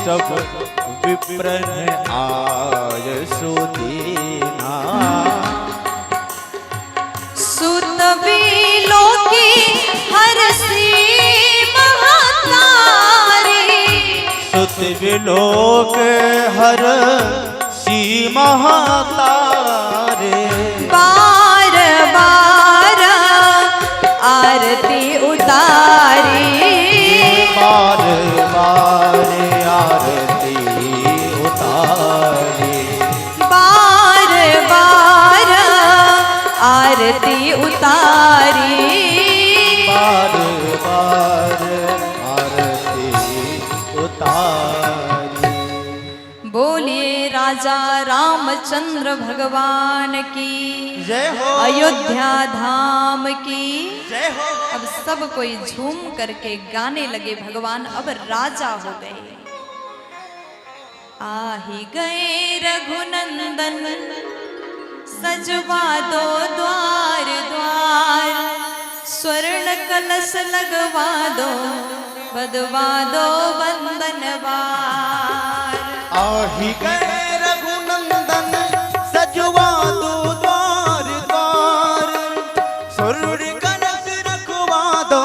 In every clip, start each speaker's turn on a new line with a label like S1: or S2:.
S1: सब विप्रन आय सुदीना।
S2: सुत बिलोकी हरसी महातारी,
S1: सुत बिलोक हर सी महातारे।
S2: बार बार आरती उतारी,
S1: बार बार आरती उतारी।
S2: बार बार आरती उतारी,
S1: बार बार आरती उतारी।
S2: बोलिए राजा रामचंद्र भगवान की
S1: जय हो,
S2: अयोध्या धाम की
S1: जय हो।
S2: अब सब कोई झूम करके गाने लगे, भगवान अब राजा हो गए। आही गए रघुनंदन सजवा दो द्वार द्वार, स्वर्ण कलश लगवा दो बदवा दो बंदनवार।
S1: आही गए रघुनंदन सजवा दो द्वार द्वार, स्वर्ण कलश रखवा दो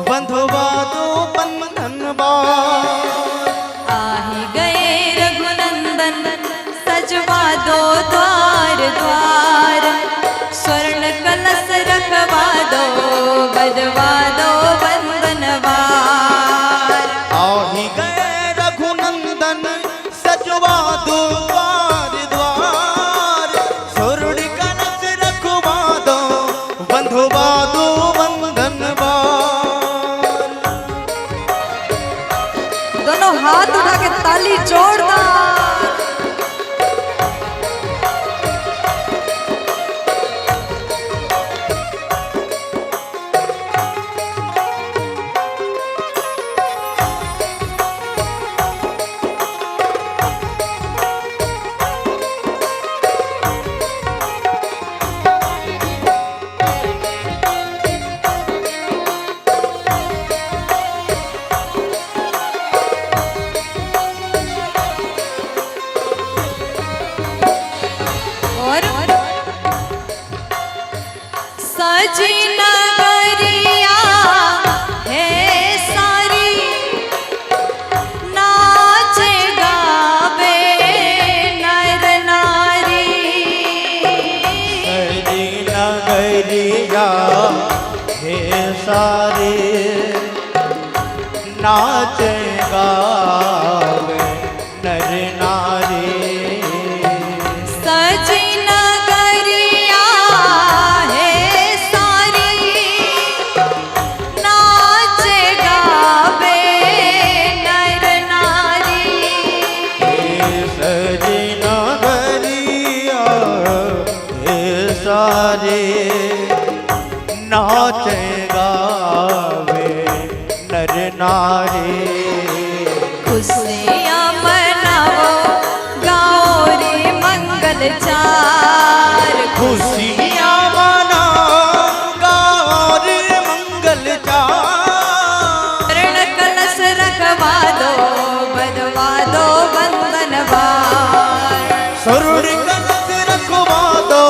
S1: बंधवा दो बंधनवार।
S2: आही गए रघुनंदन सजवा दो द्वार द्वार, स्वर्ण कलश रखवा दो बदवा दो बंदनवार।
S1: आही गए रघुनंदन सजवा दो द्वार द्वार, स्वर्ण कलश रखवा दो बंधवा दो बंधनवार।
S2: दोनों हाथ उठा के ताली जोड़ना। सजी नगरिया है सारी, नाच गावे नर नारी।
S1: सजी नगरिया हे सारे, नाच गावे नर नारी।
S2: सजी नगरिया है सारी, नाच गावे नर नारी।
S1: सजी नगरिया हे सारे, नाच गावे नर नारी।
S2: खुशियाँ मनाओ गाओ रे मंगल चार,
S1: खुशियाँ मनाओ गाओ रे मंगल चार।
S2: ऋण कलश रखवा दो बदवा दो बंधनवार।
S1: स्वर्ण कलश रखवा दो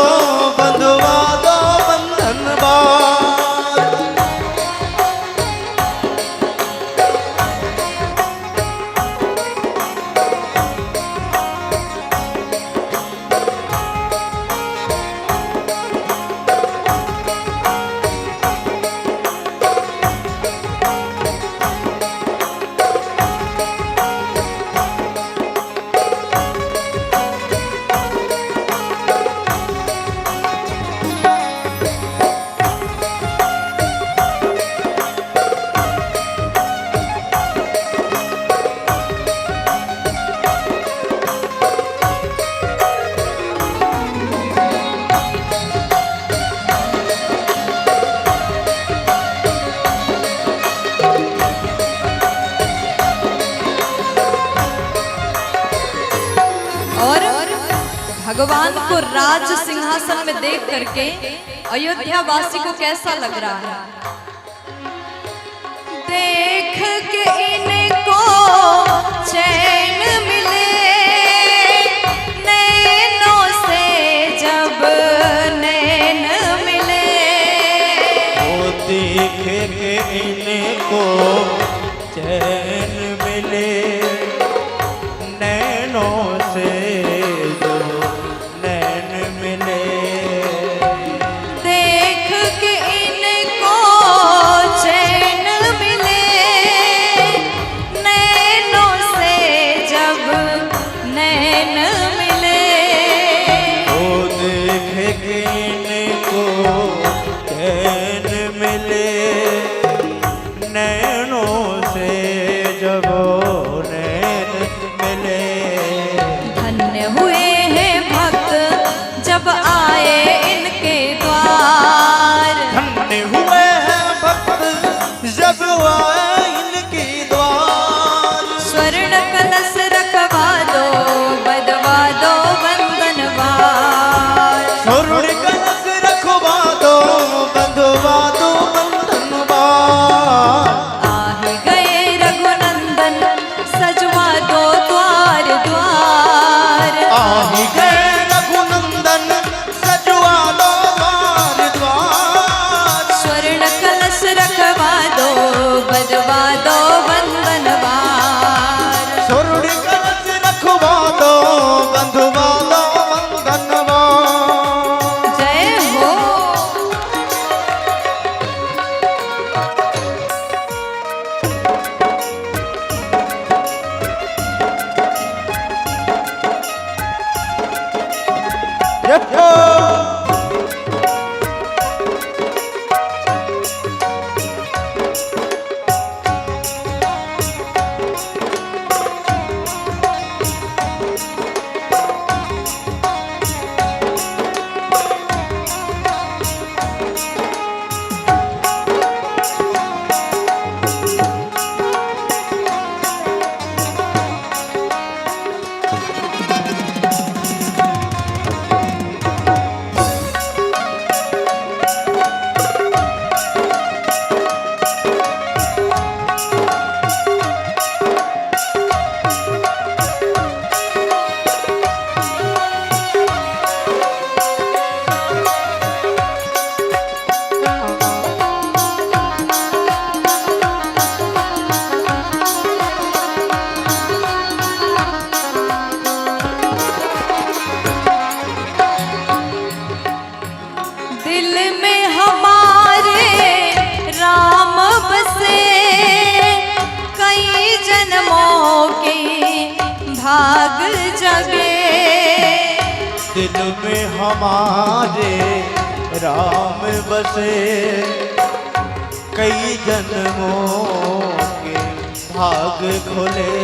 S1: बंधवा दो बंधनवार।
S2: भगवान को राज सिंहासन में देख करके अयोध्या वासी को कैसा लग रहा है? देख के इनको चैन जन्मों के भाग जगे।
S1: दिल में हमारे राम बसे, कई जन्मों के भाग खुले।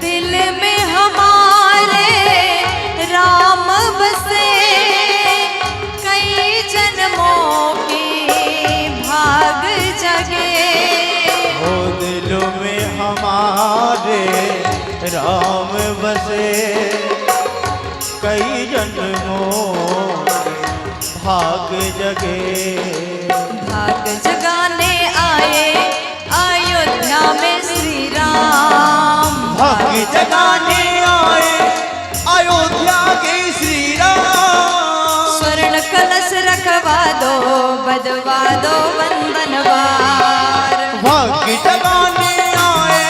S2: दिल में हमारे राम बसे, कई जन्मों के भाग जगे।
S1: ओ दिल में हमारे राम बसे, कई जन्मों के भाग जगे।
S2: भाग जगाने आए अयोध्या में श्री राम।
S1: भाग जगाने आए अयोध्या के श्री राम।
S2: स्वर्ण कलश रखवा दो, बदवा दो वंदनवार।
S1: भाग जगाने आए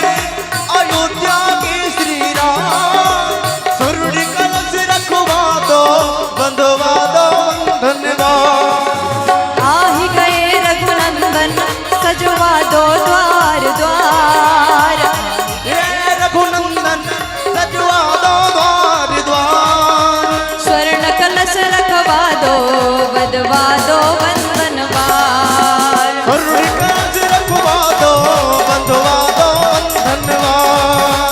S1: अयोध्या के श्री राम। स्वर्ण कलश रखवा दो, बंधवा दो वंदनवार।
S2: आहि गए रघुनंदन, सजवा दो द्वार द्वार।
S1: हे रघुनंदन सजवा दो द्वार द्वार।
S2: स्वर्ण कलश रखवा दो, बदवा दो वंदनवार।
S1: स्वर्ण कलश रखवा दो, बंधवा दो वंदनवार।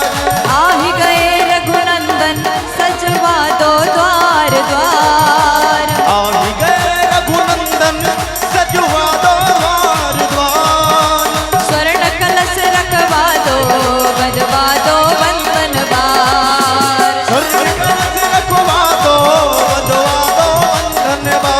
S2: आहि गए रघुनंदन, सजवा दो द्वार द्वार।
S1: आहि गए रघुनंदन सजवा दो द्वार द्वार।
S2: स्वर्ण कलश रखवा दो, बदवा दो वंदनवार।
S1: स्वर्ण कलश रखवा दो, बंधवा दो वंदनवार।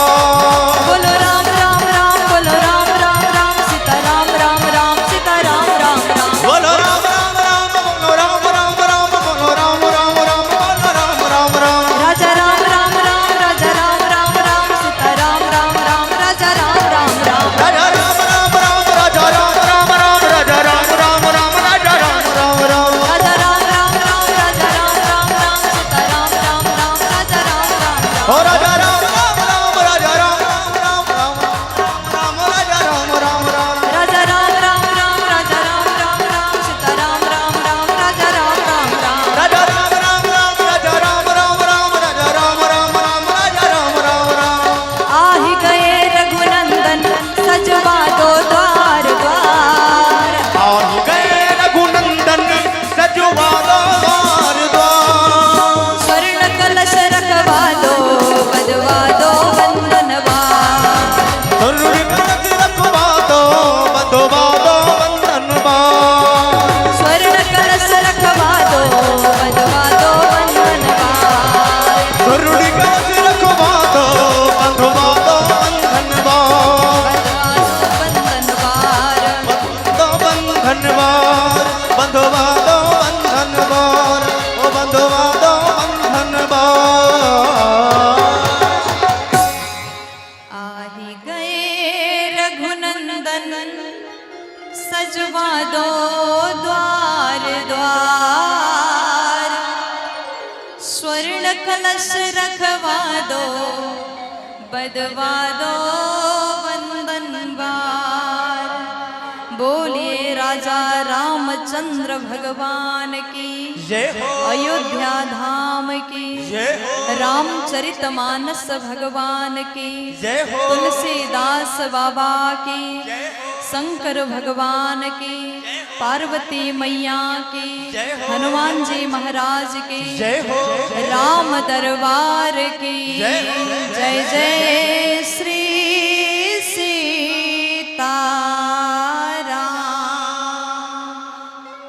S2: बोलो राम राम राम, बोलो राम राम राम, सीता राम राम राम, सीता राम राम राम।
S1: बोलो राम राम राम, बोलो राम राम राम, बोलो राम राम राम, बोलो राम राम राम।
S2: राजा राम राम राम, राजा राम राम राम, सीता राम राम राम, राजा राम राम राम।
S1: राजा राम राम राम, राजा राम राम राम, राजा राम राम राम, राजा राम राम राम।
S2: राजा राम राम राम, राजा राम राम राम, सीता राम राम राम, राजा राम राम राम।
S1: ओ राजा राम राम राम, राजा राम राम राम, राम राजा राम राम राम।
S2: राजा राम राम राम, राजा राम राम राम, सीता राम राम राम, राजा राम राम राम।
S1: राजा राम राम राम, राजा राम राम राम, राजा राम राम राम, राजा राम राम राम।
S2: आहि गए रघुनंदन, सजवा दो द्वार द्वार।
S1: आहि गए रघुनंदन सजवा दो द्वार द्वार।
S2: स्वर्ण कलश रखवा दो, बदवा दो वंदनवार।
S1: स्वर्ण कलश रखवा दो, बंधवा दो वंदनवार।
S2: स्वर्ण कलश रखवा दो, बदवा दो वंदनवार।
S1: स्वर्ण कलश रखवा दो, बंधवा दो वंदनवार।
S2: बदवा दो वंदनवार।
S1: बंधवा दो वंदनवार, ओ बंधवा दो वंदनवार।
S2: आहि गए रघुनंदन, सजवा दो द्वार द्वार। स्वर्ण कलश रखवा दो, बदवा दो वंदनवार। बोलिए राजा रामचंद्र भगवान की
S1: जय हो,
S2: अयोध्या धाम की
S1: जय हो,
S2: रामचरितमानस भगवान की
S1: जय हो,
S2: तुलसीदास बाबा की
S1: जय हो,
S2: शंकर भगवान की पार्वती मैया की
S1: जय हो,
S2: हनुमान जी महाराज की
S1: जय हो,
S2: राम दरबार की
S1: जय हो,
S2: जय जय